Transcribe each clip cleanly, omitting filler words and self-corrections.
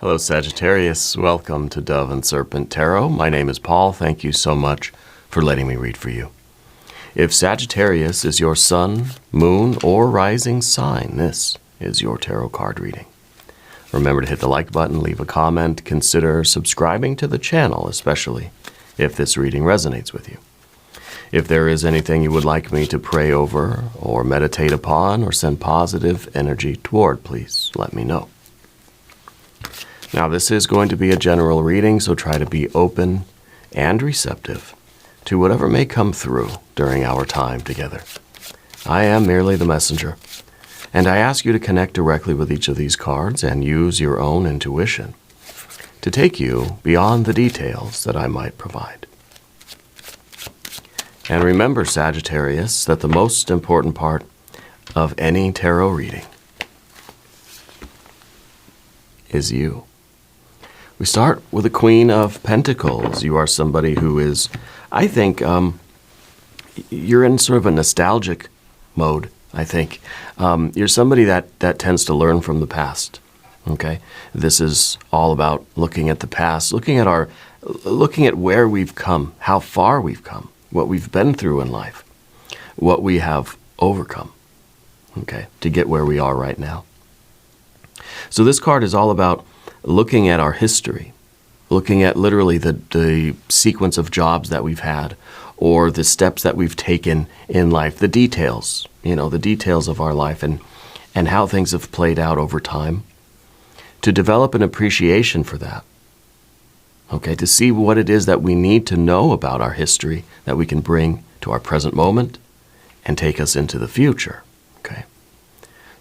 Hello, Sagittarius. Welcome to Dove and Serpent Tarot. My name is Paul. Thank you so much for letting me read for you. If Sagittarius is your sun, moon, or rising sign, this is your tarot card reading. Remember to hit the like button, leave a comment, consider subscribing to the channel, especially if this reading resonates with you. If there is anything you would like me to pray over or meditate upon or send positive energy toward, please let me know. Now, this is going to be a general reading, so try to be open and receptive to whatever may come through during our time together. I am merely the messenger, and I ask you to connect directly with each of these cards and use your own intuition to take you beyond the details that I might provide. And remember, Sagittarius, that the most important part of any tarot reading is you. We start with the Queen of Pentacles. You are somebody who is, I think, you're in sort of a nostalgic mode, I think. You're somebody that tends to learn from the past, okay? This is all about looking at the past, looking at where we've come, how far we've come, what we've been through in life, what we have overcome, okay, to get where we are right now. So this card is all about looking at our history, looking at literally the sequence of jobs that we've had or the steps that we've taken in life, the details, the details of our life and how things have played out over time, to develop an appreciation for that, okay, to see what it is that we need to know about our history that we can bring to our present moment and take us into the future, okay?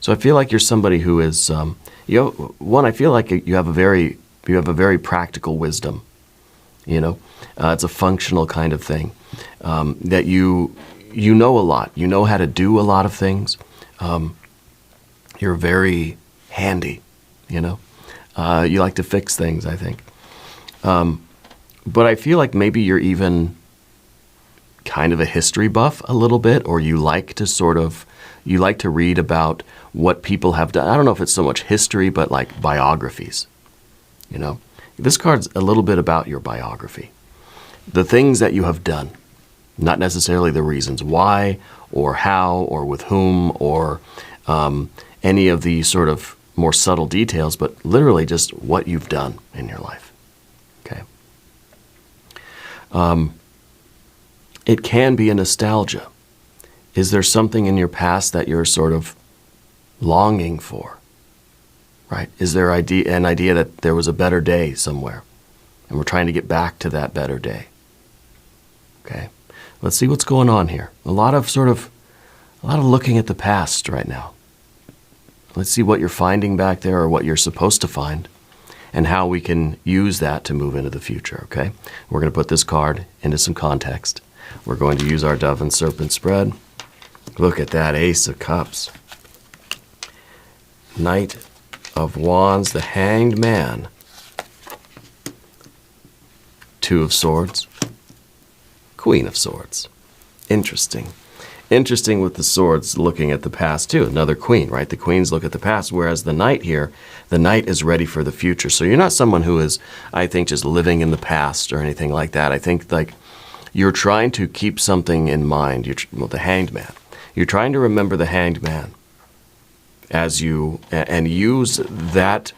So I feel like you're somebody who is, I feel like you have a very practical wisdom. It's a functional kind of thing that you know a lot. You know how to do a lot of things. You're very handy. You like to fix things, I think. But I feel like maybe you're even kind of a history buff a little bit, or you like to read about what people have done. I don't know if it's so much history, but like biographies. This card's a little bit about your biography. The things that you have done, not necessarily the reasons why or how or with whom or any of the sort of more subtle details, but literally just what you've done in your life. Okay. It can be a nostalgia. Is there something in your past that you're sort of longing for, right? Is there an idea that there was a better day somewhere, and we're trying to get back to that better day? Okay, let's see what's going on here. A lot of looking at the past right now. Let's see what you're finding back there, or what you're supposed to find, and how we can use that to move into the future, okay? We're going to put this card into some context. We're going to use our Dove and Serpent spread. Look at that Ace of Cups. Knight of Wands, the Hanged Man. Two of Swords. Queen of Swords. Interesting. Interesting with the swords looking at the past too. Another queen, right? The queens look at the past, whereas the knight here, the knight is ready for the future. So you're not someone who is, I think, just living in the past or anything like that. I think like you're trying to keep something in mind. The Hanged Man. You're trying to remember the Hanged Man and use that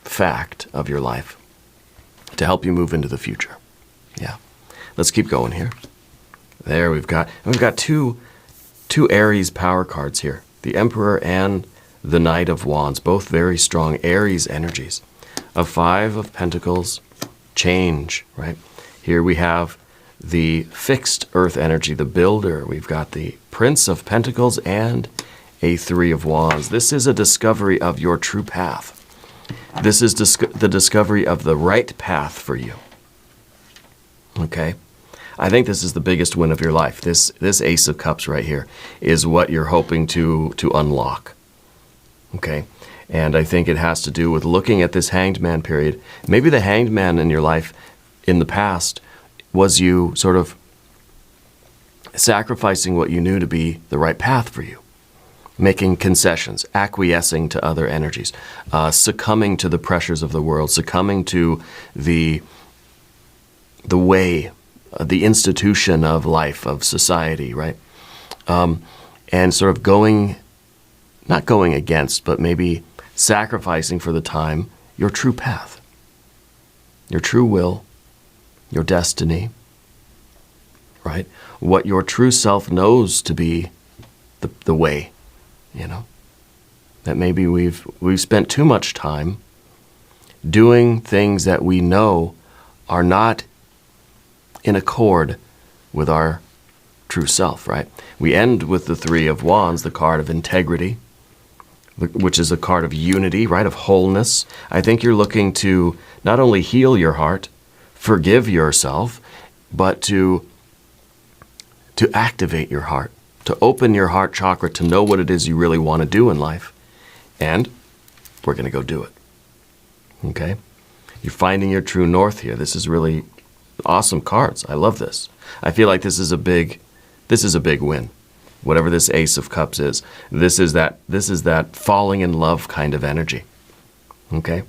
fact of your life to help you move into the future. Yeah. Let's keep going here. There we've got two Aries power cards here. The Emperor and the Knight of Wands, both very strong Aries energies. A Five of Pentacles, change, right? Here we have the fixed earth energy, the builder. We've got the Prince of Pentacles and a Three of Wands. This is a discovery of your true path. This is the discovery of the right path for you. Okay? I think this is the biggest win of your life. This Ace of Cups right here is what you're hoping to unlock. Okay? And I think it has to do with looking at this Hanged Man period. Maybe the Hanged Man in your life in the past was you sort of sacrificing what you knew to be the right path for you. making concessions, acquiescing to other energies, succumbing to the pressures of the world, succumbing to the way, the institution of life, of society, right? And sort of not going against, but maybe sacrificing for the time your true path, your true will, your destiny, right? What your true self knows to be the way, that maybe we've spent too much time doing things that we know are not in accord with our true self, right? We end with the Three of Wands, the card of integrity, which is a card of unity, right, of wholeness. I think you're looking to not only heal your heart, forgive yourself, but to activate your heart, to open your heart chakra, to know what it is you really want to do in life. And we're going to go do it. Okay? You're finding your true north here. This is really awesome cards. I love this. I feel like this is a big win. Whatever this Ace of Cups is, this is that falling in love kind of energy. Okay?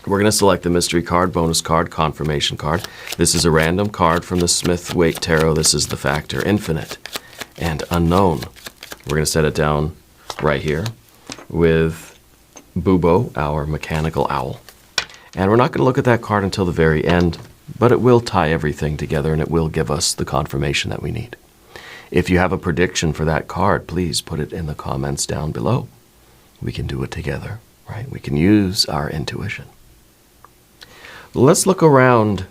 We're going to select the mystery card, bonus card, confirmation card. This is a random card from the Smith-Waite Tarot. This is the factor infinite and unknown. We're going to set it down right here with Bubo, our mechanical owl. And we're not going to look at that card until the very end, but it will tie everything together and it will give us the confirmation that we need. If you have a prediction for that card, please put it in the comments down below. We can do it together, right? We can use our intuition. Let's look around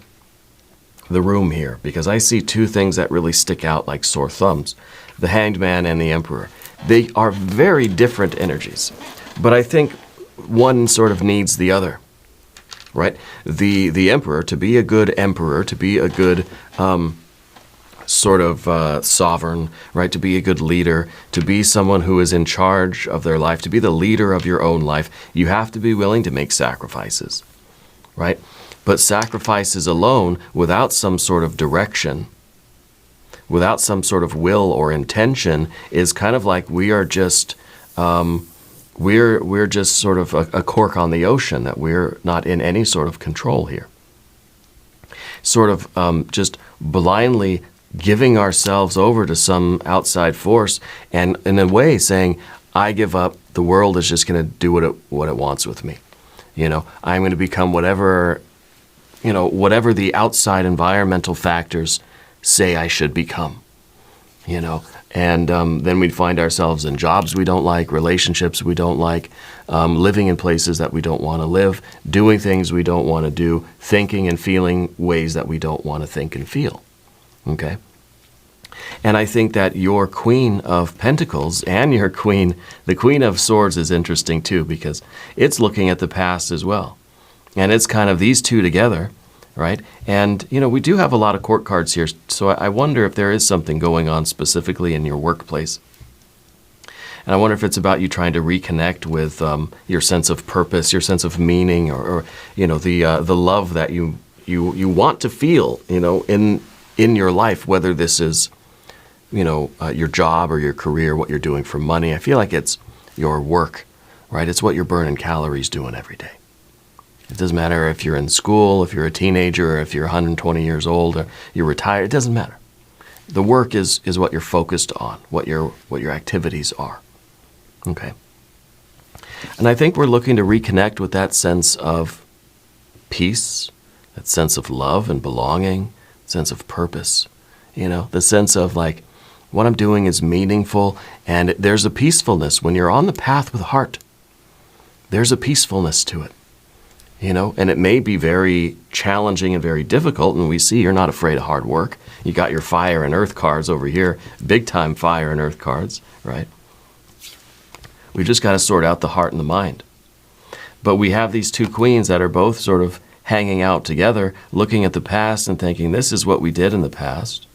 the room here, because I see two things that really stick out like sore thumbs. The Hanged Man and the Emperor. They are very different energies, but I think one sort of needs the other, right? The Emperor, to be a good emperor, to be a good sovereign, right? To be a good leader, to be someone who is in charge of their life, to be the leader of your own life, you have to be willing to make sacrifices, right? But sacrifices alone, without some sort of direction, without some sort of will or intention, is kind of like we are just, we're just sort of a cork on the ocean, that we're not in any sort of control here. Sort of just blindly giving ourselves over to some outside force, and in a way saying, I give up, the world is just going to do what it wants with me. I'm going to become whatever the outside environmental factors say I should become, and then we'd find ourselves in jobs we don't like, relationships we don't like, living in places that we don't want to live, doing things we don't want to do, thinking and feeling ways that we don't want to think and feel. Okay? And I think that your Queen of Pentacles and your the Queen of Swords is interesting too, because it's looking at the past as well. And it's kind of these two together, right? And, we do have a lot of court cards here, so I wonder if there is something going on specifically in your workplace. And I wonder if it's about you trying to reconnect with your sense of purpose, your sense of meaning, or the love that you want to feel, in your life, whether this is, your job or your career, what you're doing for money. I feel like it's your work, right? It's what you're burning calories doing every day. It doesn't matter if you're in school, if you're a teenager, or if you're 120 years old, or you're retired. It doesn't matter. The work is what you're focused on, what your activities are. Okay. And I think we're looking to reconnect with that sense of peace, that sense of love and belonging, sense of purpose. The sense of like, what I'm doing is meaningful, and there's a peacefulness when you're on the path with heart. There's a peacefulness to it. And it may be very challenging and very difficult, and we see you're not afraid of hard work. You got your fire and earth cards over here, big time fire and earth cards, right? We've just got to sort out the heart and the mind. But we have these two queens that are both sort of hanging out together, looking at the past and thinking, this is what we did in the past.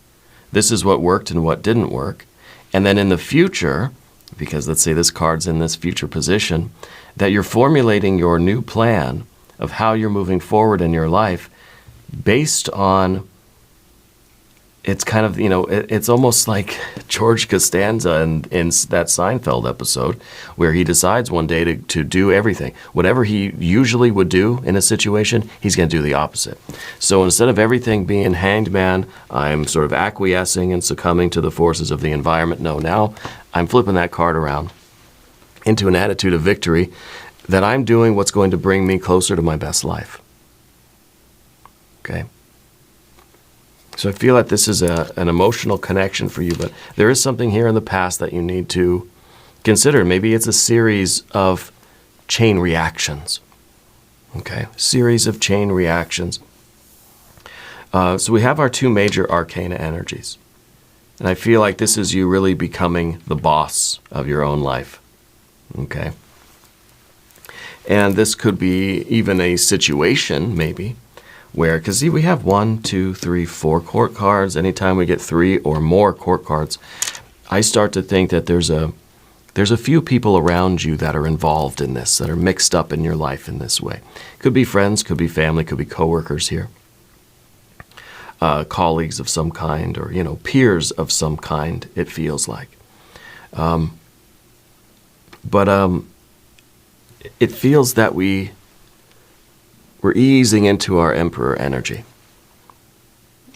This is what worked and what didn't work. And then in the future, because let's say this card's in this future position, that you're formulating your new plan of how you're moving forward in your life based on it's kind of, it's almost like George Costanza in that Seinfeld episode where he decides one day to do everything. Whatever he usually would do in a situation, he's going to do the opposite. So instead of everything being hanged man, I'm sort of acquiescing and succumbing to the forces of the environment. No, now I'm flipping that card around into an attitude of victory that I'm doing what's going to bring me closer to my best life. Okay? So I feel that this is an emotional connection for you, but there is something here in the past that you need to consider. Maybe it's a series of chain reactions. Okay? Series of chain reactions. So we have our two major arcana energies. And I feel like this is you really becoming the boss of your own life. Okay? And this could be even a situation, maybe, where, because see, we have 1, 2, 3, 4 court cards. Anytime we get 3 or more court cards, I start to think that there's a few people around you that are involved in this, that are mixed up in your life in this way. Could be friends, could be family, could be coworkers here, colleagues of some kind, or peers of some kind. It feels like, but it feels that we're easing into our Emperor energy.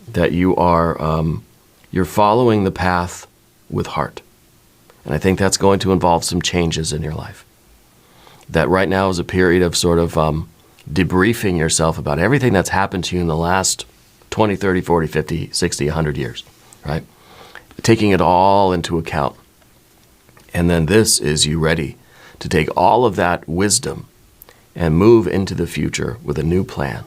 That you are, you're following the path with heart. And I think that's going to involve some changes in your life. That right now is a period of sort of debriefing yourself about everything that's happened to you in the last 20, 30, 40, 50, 60, 100 years, right? Taking it all into account. And then this is you ready to take all of that wisdom and move into the future with a new plan.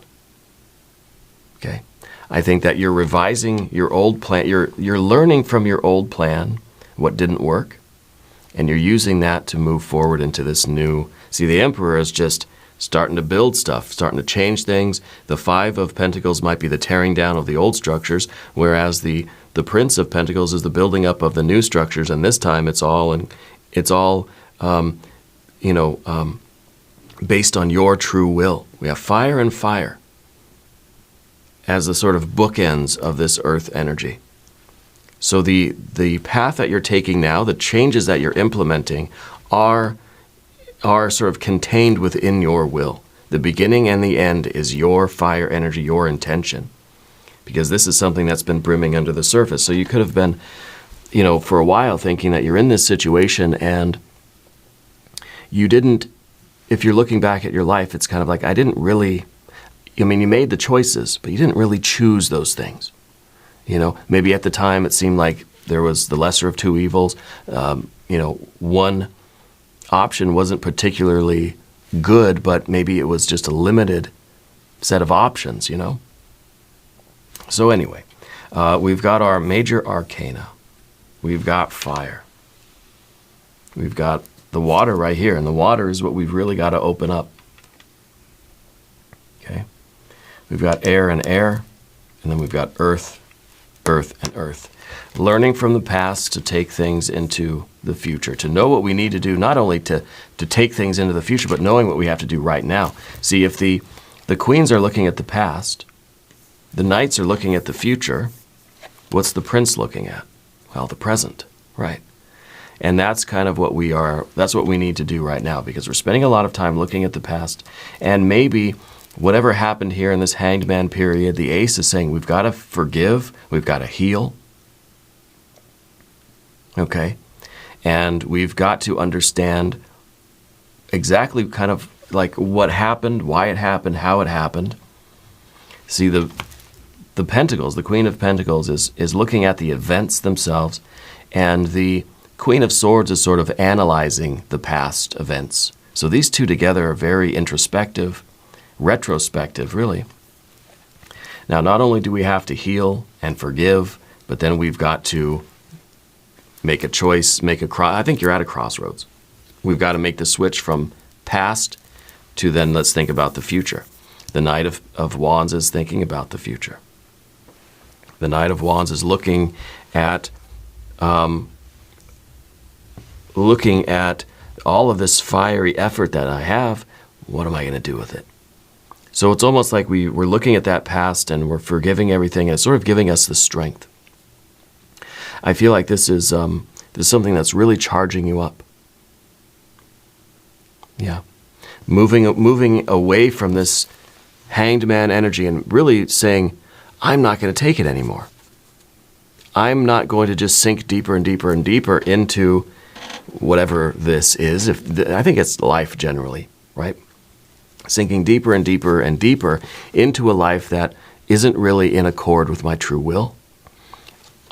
Okay? I think that you're revising your old plan. You're learning from your old plan what didn't work, and you're using that to move forward into this new. See, the Emperor is just starting to build stuff, starting to change things. The 5 of Pentacles might be the tearing down of the old structures, whereas the Prince of Pentacles is the building up of the new structures, and this time it's all based on your true will. We have fire and fire as the sort of bookends of this earth energy. So the path that you're taking now, the changes that you're implementing are sort of contained within your will. The beginning and the end is your fire energy, your intention. Because this is something that's been brimming under the surface. So you could have been, for a while thinking that you're in this situation and you didn't. If you're looking back at your life, it's kind of like, you made the choices, but you didn't really choose those things. Maybe at the time it seemed like there was the lesser of two evils. One option wasn't particularly good, but maybe it was just a limited set of options, So anyway, we've got our major arcana. We've got fire. We've got the water right here, and the water is what we've really got to open up. Okay? We've got air and air, and then we've got earth, earth, and earth. Learning from the past to take things into the future, to know what we need to do, not only to take things into the future, but knowing what we have to do right now. See, if the queens are looking at the past, the knights are looking at the future, what's the prince looking at? Well, the present, right? And that's kind of that's what we need to do right now, because we're spending a lot of time looking at the past. And maybe whatever happened here in this hanged man period, the ace is saying we've got to forgive, we've got to heal. Okay? And we've got to understand exactly kind of like what happened, why it happened, how it happened. See, the Pentacles, the Queen of Pentacles is looking at the events themselves, and the Queen of Swords is sort of analyzing the past events. So these two together are very introspective, retrospective, really. Now, not only do we have to heal and forgive, but then we've got to make a choice, I think you're at a crossroads. We've got to make the switch from past to then let's think about the future. The Knight of Wands is thinking about the future. The Knight of Wands is looking at all of this fiery effort that I have. What am I going to do with it? So it's almost like we're looking at that past and we're forgiving everything, and it's sort of giving us the strength. I feel like this is something that's really charging you up. Yeah. Moving away from this hanged man energy and really saying, I'm not going to take it anymore. I'm not going to just sink deeper and deeper and deeper into whatever this is. I think it's life generally, right? Sinking deeper and deeper and deeper into a life that isn't really in accord with my true will.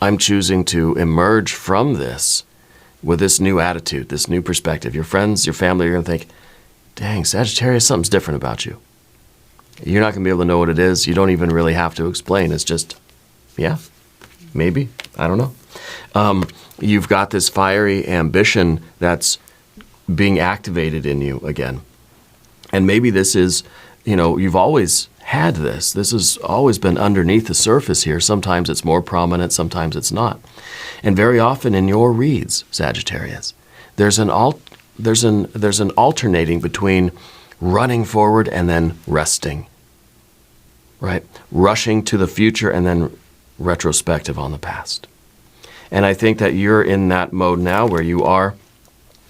I'm choosing to emerge from this with this new attitude, this new perspective. Your friends, your family are going to think, dang, Sagittarius, something's different about you. You're not going to be able to know what it is. You don't even really have to explain. It's just, yeah, maybe. I don't know. You've got this fiery ambition that's being activated in you again. And maybe this is, you've always had this. This has always been underneath the surface here. Sometimes it's more prominent, sometimes it's not. And very often in your reads, Sagittarius, there's an alternating between running forward and then resting, right? Rushing to the future and then retrospective on the past. And I think that you're in that mode now where you are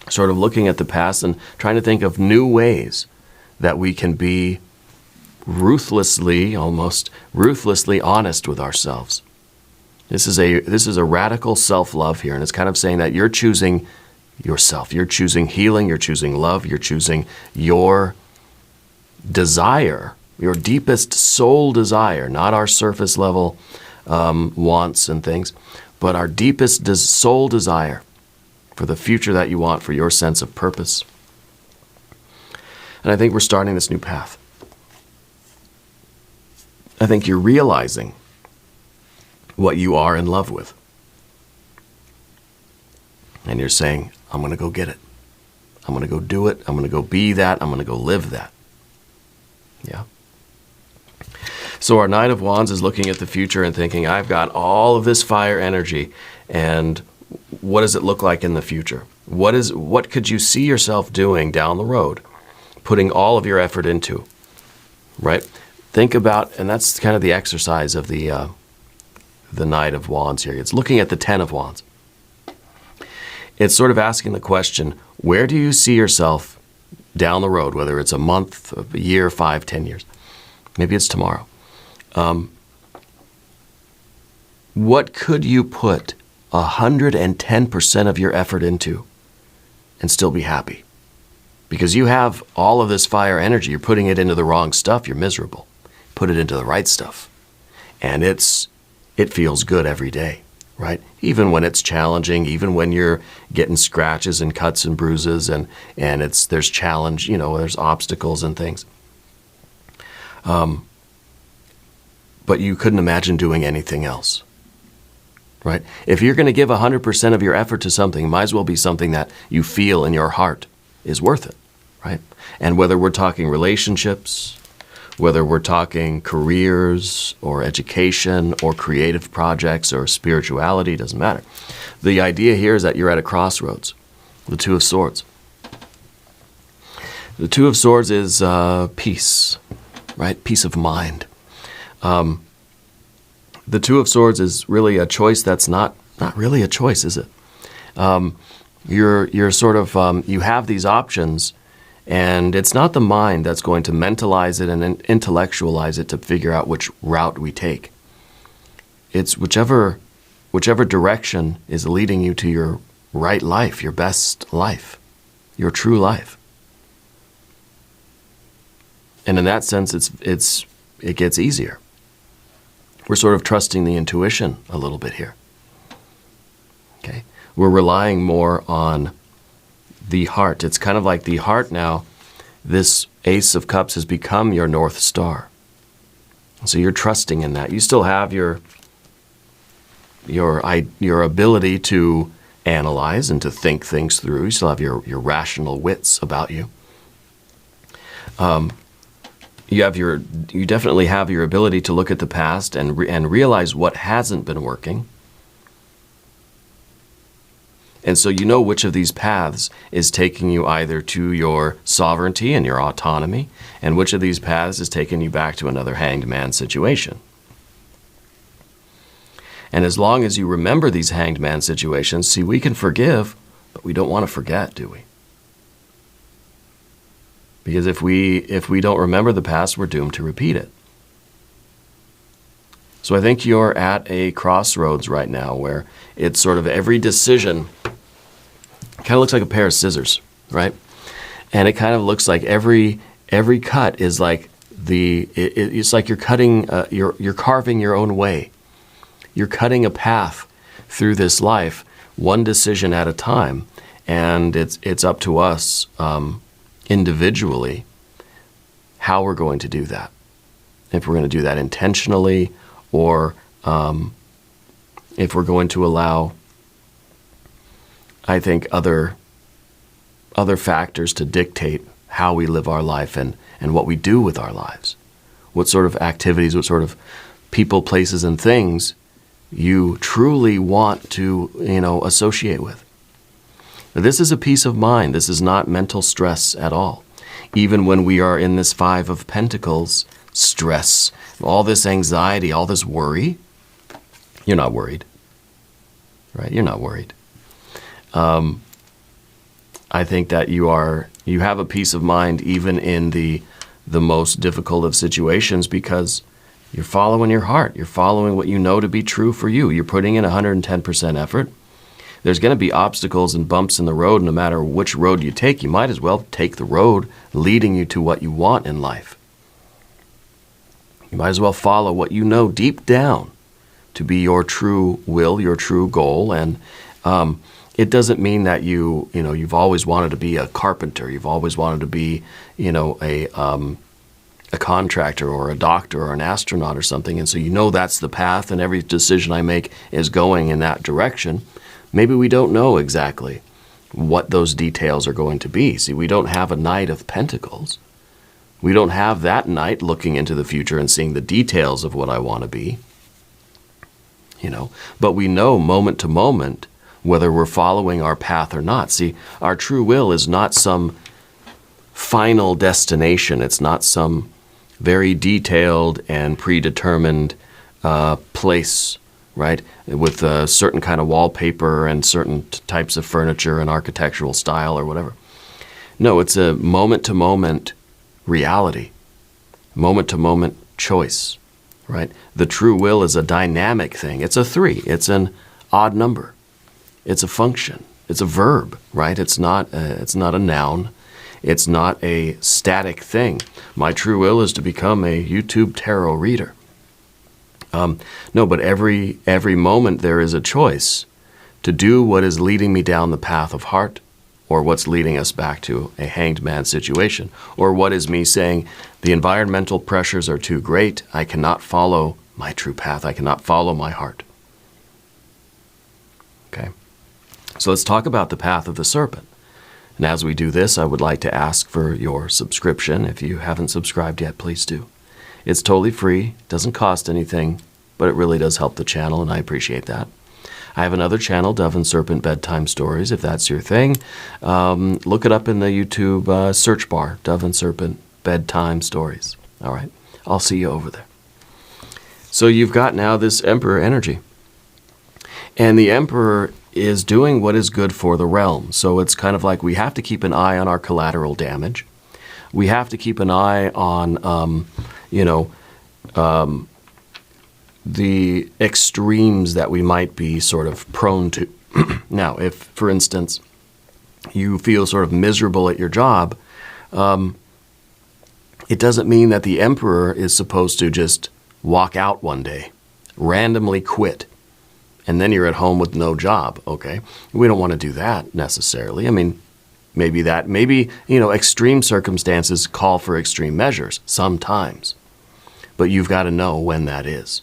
sort of looking at the past and trying to think of new ways that we can be almost ruthlessly honest with ourselves. This is a radical self-love here, and it's kind of saying that you're choosing yourself. You're choosing healing, you're choosing love, you're choosing your desire, your deepest soul desire, not our surface level wants and things, but our deepest soul desire for the future that you want, for your sense of purpose. And I think we're starting this new path. I think you're realizing what you are in love with. And you're saying, I'm going to go get it. I'm going to go do it. I'm going to go be that. I'm going to go live that. Yeah. So our Nine of Wands is looking at the future and thinking, I've got all of this fire energy, and what does it look like in the future? What could you see yourself doing down the road, putting all of your effort into, right? Think about, and that's kind of the exercise of the Knight of Wands here. It's looking at the Ten of Wands. It's sort of asking the question, where do you see yourself down the road, whether it's a month, a year, 5, 10 years? Maybe it's tomorrow. What could you put 110% of your effort into and still be happy? Because you have all of this fire energy. You're putting it into the wrong stuff. You're miserable. Put it into the right stuff. And it feels good every day, right? Even when it's challenging, even when you're getting scratches and cuts and bruises and there's challenge, there's obstacles and things. But you couldn't imagine doing anything else, right? If you're going to give 100% of your effort to something, it might as well be something that you feel in your heart is worth it, right? And whether we're talking relationships, whether we're talking careers or education or creative projects or spirituality, doesn't matter. The idea here is that you're at a crossroads, the Two of Swords. The Two of Swords is peace, right? Peace of mind. The Two of Swords is really a choice that's not really a choice, is it? You're sort of, you have these options, and it's not the mind that's going to mentalize it and intellectualize it to figure out which route we take. It's whichever direction is leading you to your right life, your best life, your true life. And in that sense, it gets easier. We're sort of trusting the intuition a little bit here. Okay? We're relying more on the heart. It's kind of like the heart now, this Ace of Cups has become your North Star. So you're trusting in that. You still have your ability to analyze and to think things through. You still have your rational wits about you. You definitely have your ability to look at the past and realize what hasn't been working. And so you know which of these paths is taking you either to your sovereignty and your autonomy, and which of these paths is taking you back to another hanged man situation. And as long as you remember these hanged man situations, see, we can forgive, but we don't want to forget, do we? Because if we don't remember the past, we're doomed to repeat it. So I think you're at a crossroads right now where it's sort of every decision kind of looks like a pair of scissors, right? And it kind of looks like every cut is like it's like you're cutting, you're carving your own way. You're cutting a path through this life, one decision at a time, and it's up to us individually how we're going to do that. If we're going to do that intentionally, or if we're going to allow, I think, other factors to dictate how we live our life and what we do with our lives. What sort of activities, what sort of people, places, and things you truly want to, associate with. Now, this is a peace of mind. This is not mental stress at all. Even when we are in this Five of Pentacles stress, all this anxiety, all this worry, you're not worried, right? You're not worried. I think that you have a peace of mind even in the most difficult of situations, because you're following your heart. You're following what you know to be true for you. You're putting in 110% effort. There's going to be obstacles and bumps in the road. No matter which road you take, you might as well take the road leading you to what you want in life. You might as well follow what you know deep down to be your true will, your true goal. And it doesn't mean that you've always wanted to be a carpenter. You've always wanted to be, a contractor or a doctor or an astronaut or something. And so that's the path, and every decision I make is going in that direction. Maybe we don't know exactly what those details are going to be. See, we don't have a Knight of Pentacles. We don't have that knight looking into the future and seeing the details of what I want to be. But we know moment to moment whether we're following our path or not. See, our true will is not some final destination. It's not some very detailed and predetermined place, right, with a certain kind of wallpaper and certain types of furniture and architectural style or whatever. No, it's a moment-to-moment reality, moment-to-moment choice, right? The true will is a dynamic thing. It's a 3. It's an odd number. It's a function. It's a verb, right? It's not a noun. It's not a static thing. My true will is to become a YouTube tarot reader. No, but every moment there is a choice to do what is leading me down the path of heart, or what's leading us back to a hanged man situation, or what is me saying, the environmental pressures are too great, I cannot follow my true path, I cannot follow my heart. Okay, so let's talk about the path of the serpent. And as we do this, I would like to ask for your subscription. If you haven't subscribed yet, please do. It's totally free, doesn't cost anything, but it really does help the channel, and I appreciate that. I have another channel, Dove and Serpent Bedtime Stories, if that's your thing. Look it up in the YouTube search bar, Dove and Serpent Bedtime Stories. All right, I'll see you over there. So you've got now this Emperor energy. And the Emperor is doing what is good for the realm. So it's kind of like we have to keep an eye on our collateral damage. We have to keep an eye on, the extremes that we might be sort of prone to. Now, if, for instance, you feel sort of miserable at your job, it doesn't mean that the Emperor is supposed to just walk out one day, randomly quit, and then you're at home with no job, okay? We don't want to do that necessarily. I mean, maybe extreme circumstances call for extreme measures sometimes, but you've got to know when that is,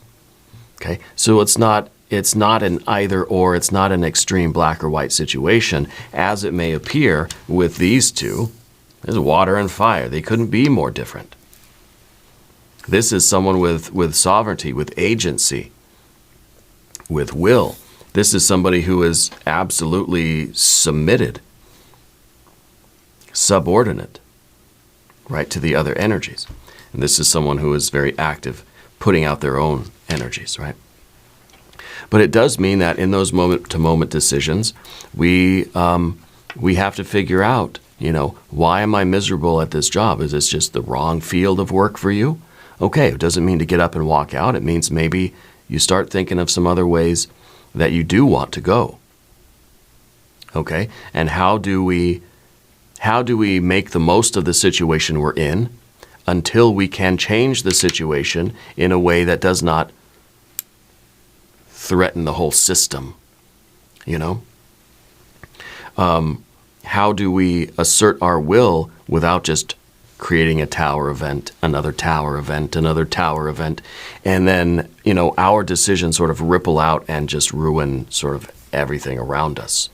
okay? So it's not an either or, it's not an extreme black or white situation, as it may appear with these two. There's water and fire. They couldn't be more different. This is someone with sovereignty, with agency, with will. This is somebody who is absolutely submitted, subordinate, right, to the other energies. And this is someone who is very active, putting out their own energies, right? But it does mean that in those moment-to-moment decisions, we have to figure out, why am I miserable at this job? Is this just the wrong field of work for you? Okay, it doesn't mean to get up and walk out. It means maybe you start thinking of some other ways that you do want to go. Okay, and how do we make the most of the situation we're in until we can change the situation in a way that does not threaten the whole system, How do we assert our will without just creating a tower event, another tower event, another tower event, and then, our decisions sort of ripple out and just ruin sort of everything around us,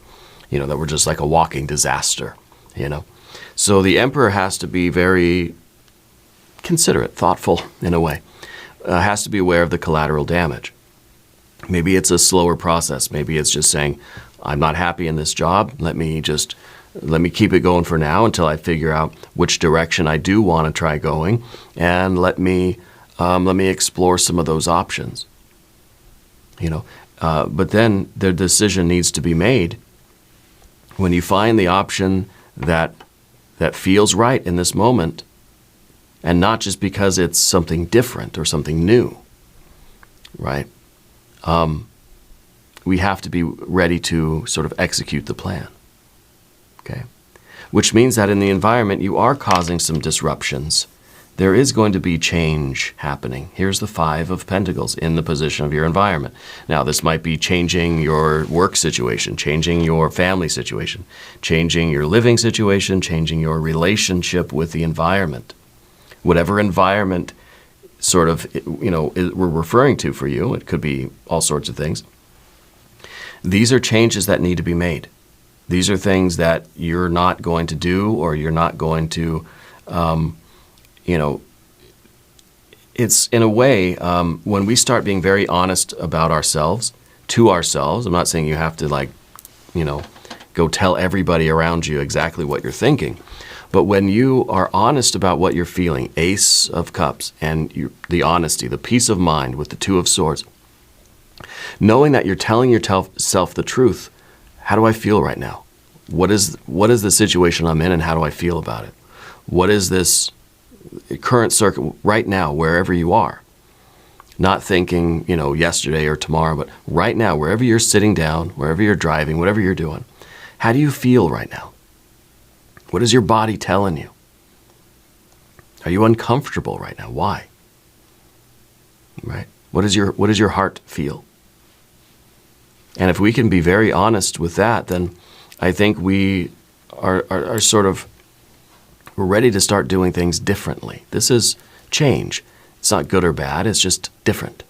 that we're just like a walking disaster, So the emperor has to be very considerate, thoughtful in a way, has to be aware of the collateral damage. Maybe it's a slower process. Maybe it's just saying, I'm not happy in this job. Let me keep it going for now until I figure out which direction I do want to try going, and let me explore some of those options. But then the decision needs to be made when you find the option that feels right in this moment, and not just because it's something different or something new, right? We have to be ready to sort of execute the plan, okay? Which means that in the environment, you are causing some disruptions. There is going to be change happening. Here's the 5 of Pentacles in the position of your environment. Now, this might be changing your work situation, changing your family situation, changing your living situation, changing your relationship with the environment. Whatever environment sort of, we're referring to for you, it could be all sorts of things. These are changes that need to be made. These are things that you're not going to do, or you're not going to, it's in a way, when we start being very honest about ourselves, to ourselves, I'm not saying you have to go tell everybody around you exactly what you're thinking, but when you are honest about what you're feeling, Ace of Cups, and the honesty, the peace of mind with the 2 of Swords, knowing that you're telling yourself the truth, how do I feel right now? What is the situation I'm in, and how do I feel about it? What is this current circuit right now, wherever you are? Not thinking, yesterday or tomorrow, but right now, wherever you're sitting down, wherever you're driving, whatever you're doing, how do you feel right now? What is your body telling you? Are you uncomfortable right now? Why? Right? What does your heart feel? And if we can be very honest with that, then I think we are sort of, we're ready to start doing things differently. This is change. It's not good or bad. It's just different,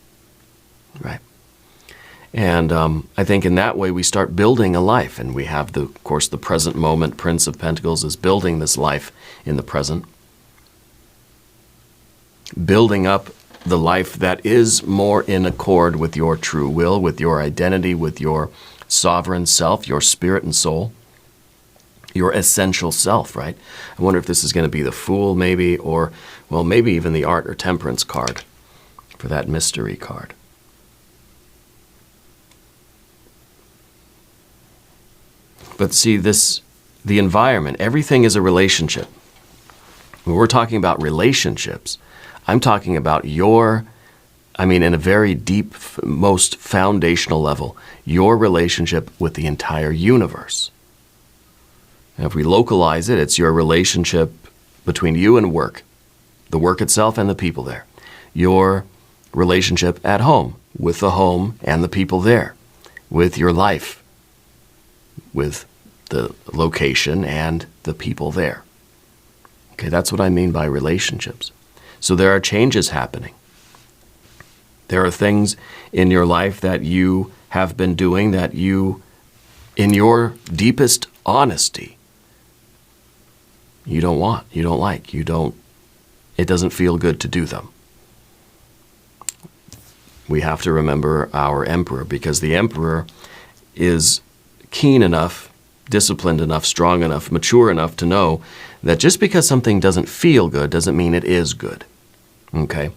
right? And I think in that way we start building a life, and we have of course, the present moment. Prince of Pentacles is building this life in the present, building up the life that is more in accord with your true will, with your identity, with your sovereign self, your spirit and soul, your essential self, right? I wonder if this is going to be the Fool maybe, or, well, maybe even the Art or Temperance card for that mystery card. But see, the environment, everything is a relationship. When we're talking about relationships, I'm talking about in a very deep, most foundational level, your relationship with the entire universe. And if we localize it, it's your relationship between you and work, the work itself and the people there. Your relationship at home, with the home and the people there, with your life, with the location and the people there. Okay, that's what I mean by relationships. So there are changes happening. There are things in your life that you have been doing that you, in your deepest honesty, you don't want, you don't like, it doesn't feel good to do them. We have to remember our emperor, because the emperor is keen enough, disciplined enough, strong enough, mature enough to know that just because something doesn't feel good doesn't mean it is good. Okay?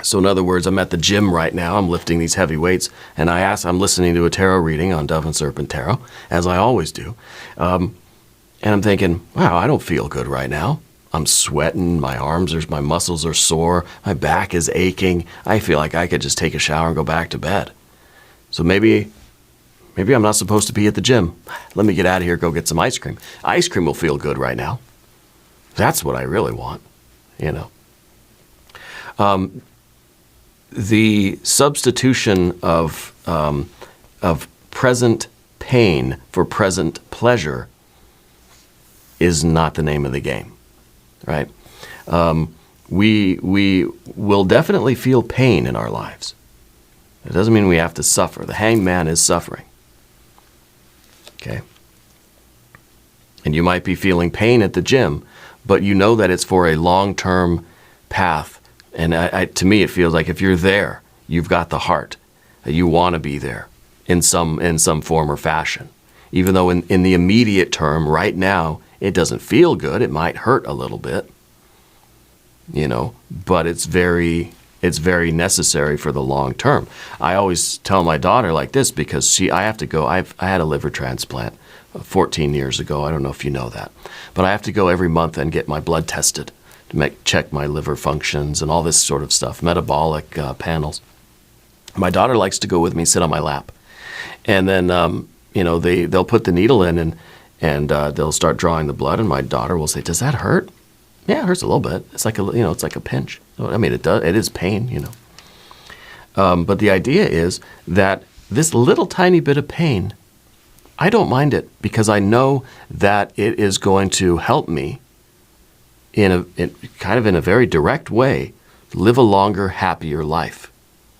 So in other words, I'm at the gym right now. I'm lifting these heavy weights, and I'm listening to a tarot reading on Dove and Serpent Tarot, as I always do. And I'm thinking, wow, I don't feel good right now. I'm sweating, my muscles are sore, my back is aching. I feel like I could just take a shower and go back to bed. So maybe I'm not supposed to be at the gym. Let me get out of here, go get some ice cream. Ice cream will feel good right now. That's what I really want, you know. The substitution of present pain for present pleasure is not the name of the game, right? We will definitely feel pain in our lives. It doesn't mean we have to suffer. The hanged man is suffering, okay? And you might be feeling pain at the gym, but you know that it's for a long-term path. And to me, it feels like if you're there, you've got the heart. You want to be there in some form or fashion. Even though in the immediate term, right now, it doesn't feel good. It might hurt a little bit, you know, but it's very necessary for the long term. I always tell my daughter like this because I have to go. I had a liver transplant 14 years ago. I don't know if you know that, but I have to go every month and get my blood tested to check my liver functions and all this sort of stuff, metabolic panels. My daughter likes to go with me, sit on my lap, and then you know they'll put the needle in and they'll start drawing the blood, and my daughter will say, "Does that hurt?" Yeah, it hurts a little bit. It's like it's like a pinch. I mean, it does. It is pain, you know. But the idea is that this little tiny bit of pain, I don't mind it because I know that it is going to help me in a very direct way live a longer, happier life,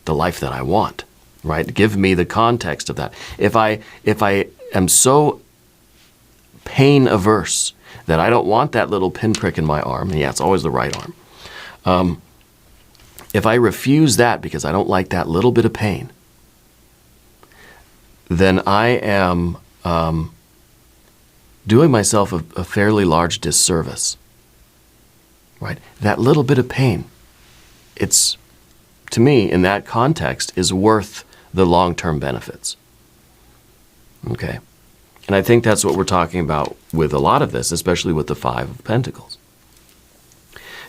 the life that I want, right? Give me the context of that. If I am so pain averse that I don't want that little pinprick in my arm, yeah, it's always the right arm. If I refuse that because I don't like that little bit of pain, then I am doing myself a fairly large disservice, right? That little bit of pain, it's, to me, in that context, is worth the long-term benefits, okay? And I think that's what we're talking about with a lot of this, especially with the Five of Pentacles.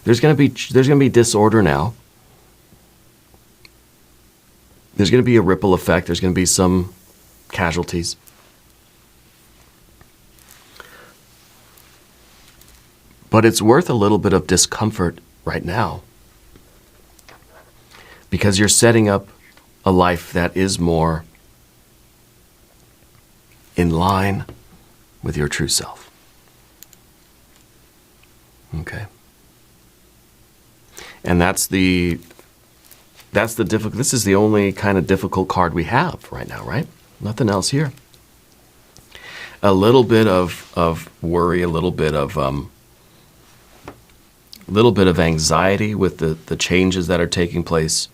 There's going to be disorder now. There's going to be a ripple effect. There's going to be some casualties. But it's worth a little bit of discomfort right now because you're setting up a life that is more in line with your true self. Okay. And that's the difficult. This is the only kind of difficult card we have right now, right? Nothing else here. A little bit of worry, a little bit of anxiety with the changes that are taking place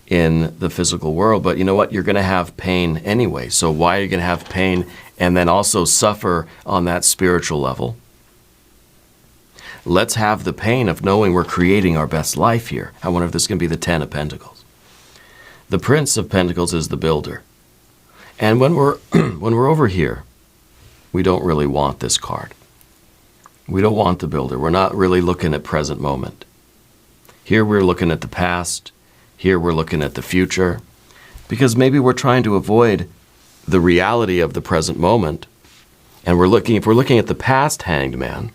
in the physical world. But you know what? You're going to have pain anyway. So why are you going to have pain and then also suffer on that spiritual level? Let's have the pain of knowing we're creating our best life here. I wonder if this can be the Ten of Pentacles. The Prince of Pentacles is the builder. And when we're over here, we don't really want this card. We don't want the builder. We're not really looking at present moment. Here we're looking at the past. Here we're looking at the future. Because maybe we're trying to avoid the reality of the present moment. And if we're looking at the past hanged man,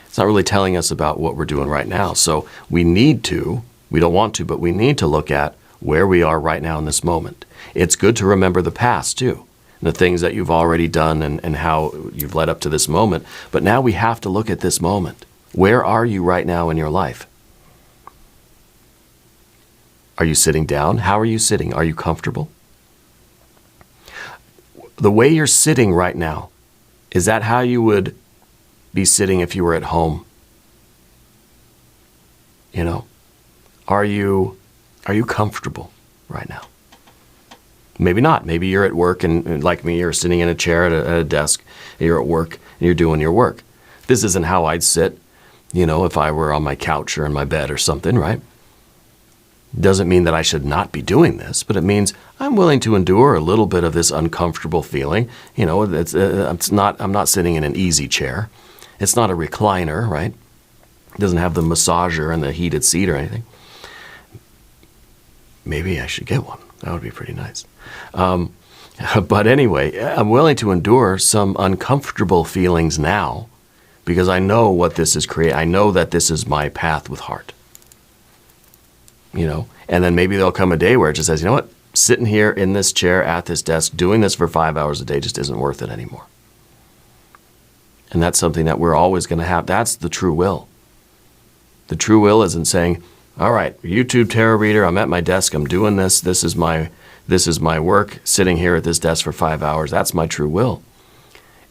it's not really telling us about what we're doing right now. So we don't want to, but we need to look at where we are right now in this moment. It's good to remember the past too, the things that you've already done and how you've led up to this moment. But now we have to look at this moment. Where are you right now in your life? Are you sitting down? How are you sitting? Are you comfortable? The way you're sitting right now, is that how you would be sitting if you were at home? You know, are you comfortable right now? Maybe not. Maybe you're at work and like me, you're sitting in a chair at a desk, and you're at work and you're doing your work. This isn't how I'd sit, you know, if I were on my couch or in my bed or something, right? Doesn't mean that I should not be doing this, but it means I'm willing to endure a little bit of this uncomfortable feeling. You know, I'm not sitting in an easy chair. It's not a recliner, right? It doesn't have the massager and the heated seat or anything. Maybe I should get one. That would be pretty nice. But anyway, I'm willing to endure some uncomfortable feelings now because I know what this is creating. I know that this is my path with heart. You know, and then maybe there'll come a day where it just says, you know what, sitting here in this chair at this desk, doing this for 5 hours a day just isn't worth it anymore. And that's something that we're always going to have. That's the true will. The true will isn't saying, all right, YouTube tarot reader, I'm at my desk, I'm doing this. This is my work, sitting here at this desk for 5 hours. That's my true will.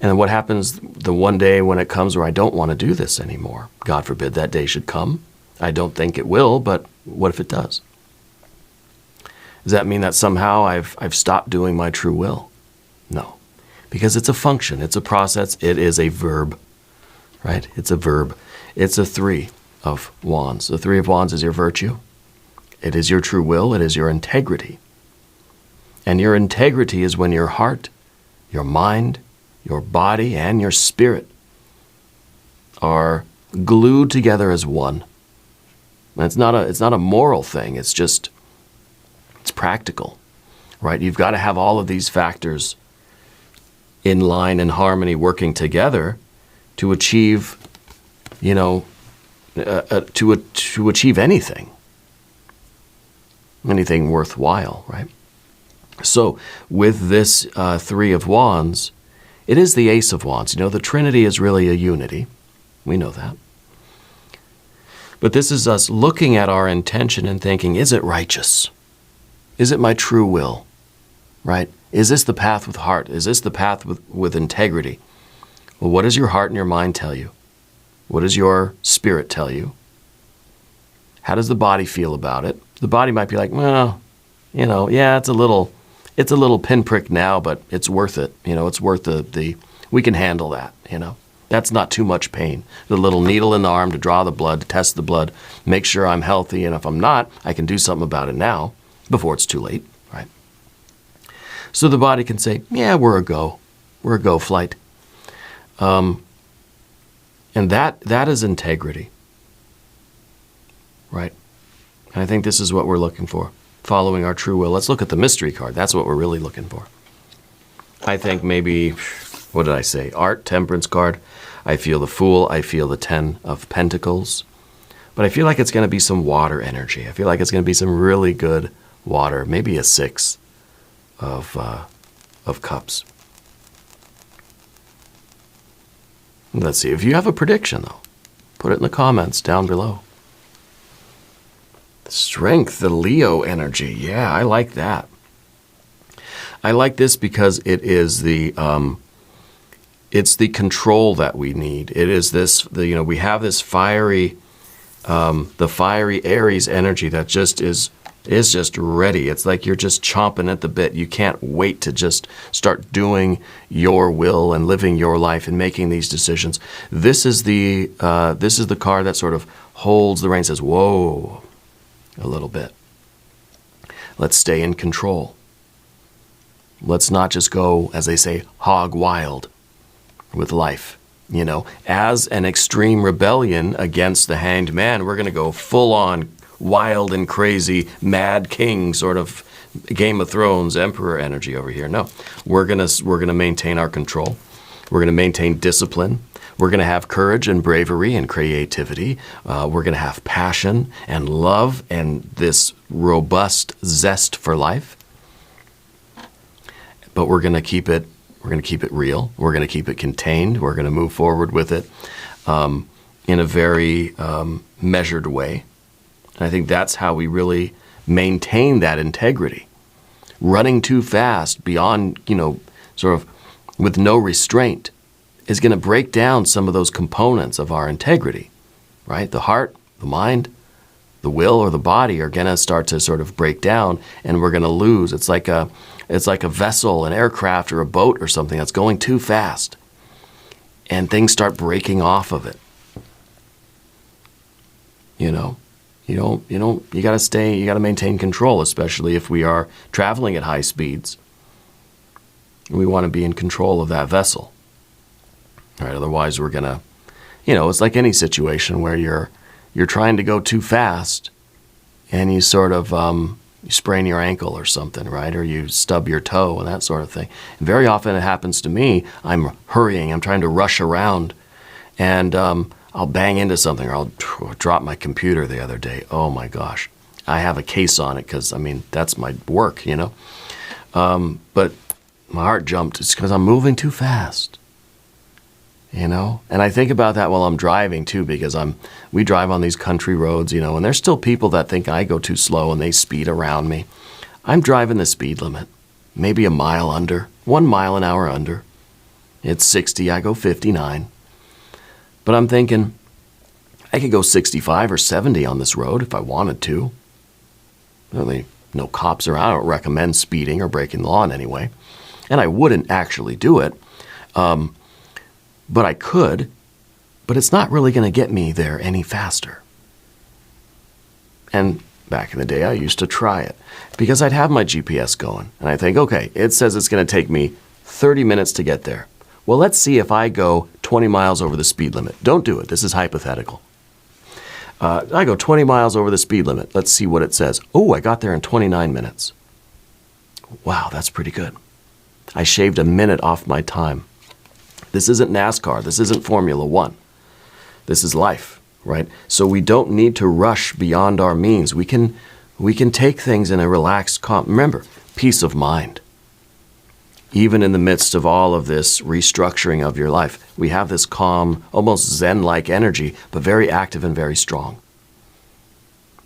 And then what happens the one day when it comes where I don't want to do this anymore? God forbid that day should come. I don't think it will, but what if it does? Does that mean that somehow I've stopped doing my true will? No, because it's a function, it's a process, it is a verb, right? It's a verb. It's a 3 of wands. The 3 of wands is your virtue. It is your true will. It is your integrity. And your integrity is when your heart, your mind, your body, and your spirit are glued together as one. And it's not a moral thing. It's practical, right? You've got to have all of these factors in line and harmony working together to achieve, you know, to achieve anything worthwhile, right? So with this 3 of wands, it is the Ace of Wands. You know, the Trinity is really a unity. We know that. But this is us looking at our intention and thinking, is it righteous? Is it my true will? Right? Is this the path with heart? Is this the path with integrity? Well, what does your heart and your mind tell you? What does your spirit tell you? How does the body feel about it? The body might be like, well, you know, yeah, it's a little pinprick now, but it's worth it. You know, it's worth we can handle that, you know. That's not too much pain. The little needle in the arm to draw the blood, to test the blood, make sure I'm healthy, and if I'm not, I can do something about it now before it's too late, right? So the body can say, yeah, we're a go flight. And that is integrity, right? And I think this is what we're looking for, following our true will. Let's look at the mystery card. That's what we're really looking for. I think maybe, what did I say? Art, temperance card. I feel the Fool. I feel the 10 of Pentacles. But I feel like it's going to be some water energy. I feel like it's going to be some really good water. Maybe a 6 of Cups. Let's see. If you have a prediction, though, put it in the comments down below. Strength, the Leo energy. Yeah, I like that. I like this because it is it's the control that we need. It is this, we have this fiery, the fiery Aries energy that just is just ready. It's like you're just chomping at the bit. You can't wait to just start doing your will and living your life and making these decisions. This is the card that sort of holds the reins, says, whoa, a little bit. Let's stay in control. Let's not just go, as they say, hog wild with life. You know, as an extreme rebellion against the Hanged Man, we're going to go full on wild and crazy, mad king sort of Game of Thrones emperor energy over here. No, we're gonna maintain our control. We're gonna maintain discipline. We're gonna have courage and bravery and creativity. We're gonna have passion and love and this robust zest for life. But we're gonna keep it. We're gonna keep it real. We're gonna keep it contained. We're gonna move forward with it in a very measured way. And I think that's how we really maintain that integrity. Running too fast beyond, sort of with no restraint is going to break down some of those components of our integrity, right? The heart, the mind, the will, or the body are going to start to sort of break down, and we're going to lose. It's like a vessel, an aircraft, or a boat or something that's going too fast, and things start breaking off of it. You got to maintain control, especially if we are traveling at high speeds. We want to be in control of that vessel. Right? Otherwise, we're going to, it's like any situation where you're trying to go too fast and you sort of, you sprain your ankle or something, right? Or you stub your toe and that sort of thing. And very often it happens to me. I'm hurrying. I'm trying to rush around and I'll bang into something, or I'll drop my computer the other day. Oh my gosh. I have a case on it because, that's my work, But my heart jumped. It's because I'm moving too fast. And I think about that while I'm driving too, because we drive on these country roads, and there's still people that think I go too slow and they speed around me. I'm driving the speed limit, maybe a mile under, 1 mile an hour under. It's 60, I go 59. But I'm thinking, I could go 65 or 70 on this road if I wanted to. Really, no cops around. I don't recommend speeding or breaking the law in any way. And I wouldn't actually do it. But I could, but it's not really going to get me there any faster. And back in the day, I used to try it because I'd have my GPS going. And I think, okay, it says it's going to take me 30 minutes to get there. Well, let's see if I go 20 miles over the speed limit. Don't do it. This is hypothetical. I go 20 miles over the speed limit. Let's see what it says. Oh, I got there in 29 minutes. Wow, that's pretty good. I shaved a minute off my time. This isn't NASCAR. This isn't Formula One. This is life, right? So we don't need to rush beyond our means. We can take things in a relaxed, calm. Remember, peace of mind. Even in the midst of all of this restructuring of your life, we have this calm, almost Zen-like energy, but very active and very strong.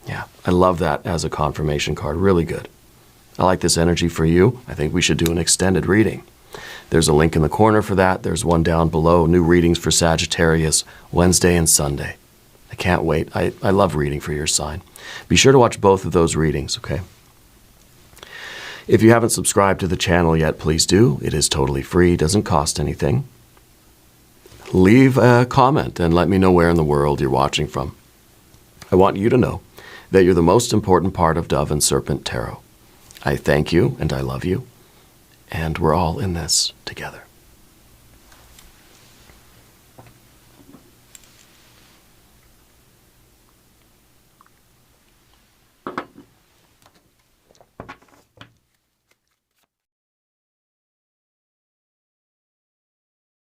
Yeah, I love that as a confirmation card. Really good. I like this energy for you. I think we should do an extended reading. There's a link in the corner for that. There's one down below. New readings for Sagittarius, Wednesday and Sunday. I can't wait. I love reading for your sign. Be sure to watch both of those readings, okay? If you haven't subscribed to the channel yet, please do. It is totally free. Doesn't cost anything. Leave a comment and let me know where in the world you're watching from. I want you to know that you're the most important part of Dove and Serpent Tarot. I thank you and I love you. And we're all in this together.